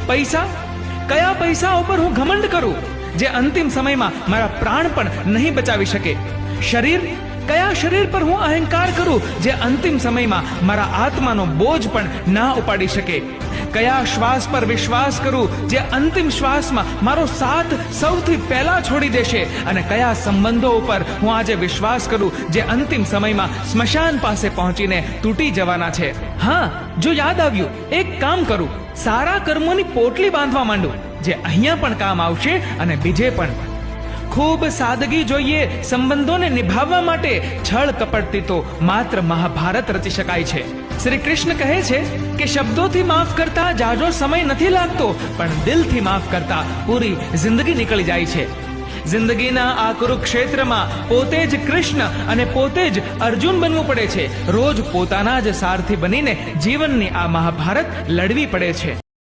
પૈસા, કયા પૈસા ઉપર હું ઘમંડ કરું જે અંતિમ સમયમાં મારા પ્રાણ પણ નહીં બચાવી શકે? શરીર, કયા શરીર પર હું અહંકાર કરું જે અંતિમ સમયમાં મારા આત્માનો બોજ પણ ના ઉપાડી શકે? કયા શ્વાસ પર વિશ્વાસ કરું જે અંતિમ શ્વાસમાં મારો સાથ સૌથી પહેલા છોડી દેશે? અને કયા સંબંધો ઉપર હું આજે વિશ્વાસ કરું જે અંતિમ સમયમાં સ્મશાન પાસે પહોંચીને તૂટી જવાના છે? હા, જો યાદ આવ્યું, એક કામ કરું, સારા કર્મોની પોટલી બાંધવા માંડું જે અહીંયા પણ કામ આવશે અને બીજે પણ. ખૂબ સાદગી જોઈએ સંબંધોને નિભાવવા માટે. છળ કપટથી તો માત્ર મહાભારત રચી શકાય છે. શ્રી કૃષ્ણ કહે છે કે શબ્દોથી માફ કરતા જાજો સમય નથી લાગતો, પણ દિલથી માફ કરતા પૂરી જિંદગી નીકળી જાય છે. જિંદગીના આ કુરુક્ષેત્રમાં પોતે જ કૃષ્ણ અને પોતે જ અર્જુન બનવું પડે છે. રોજ પોતાના જ સારથી બનીને જીવનની આ મહાભારત લડવી પડે છે.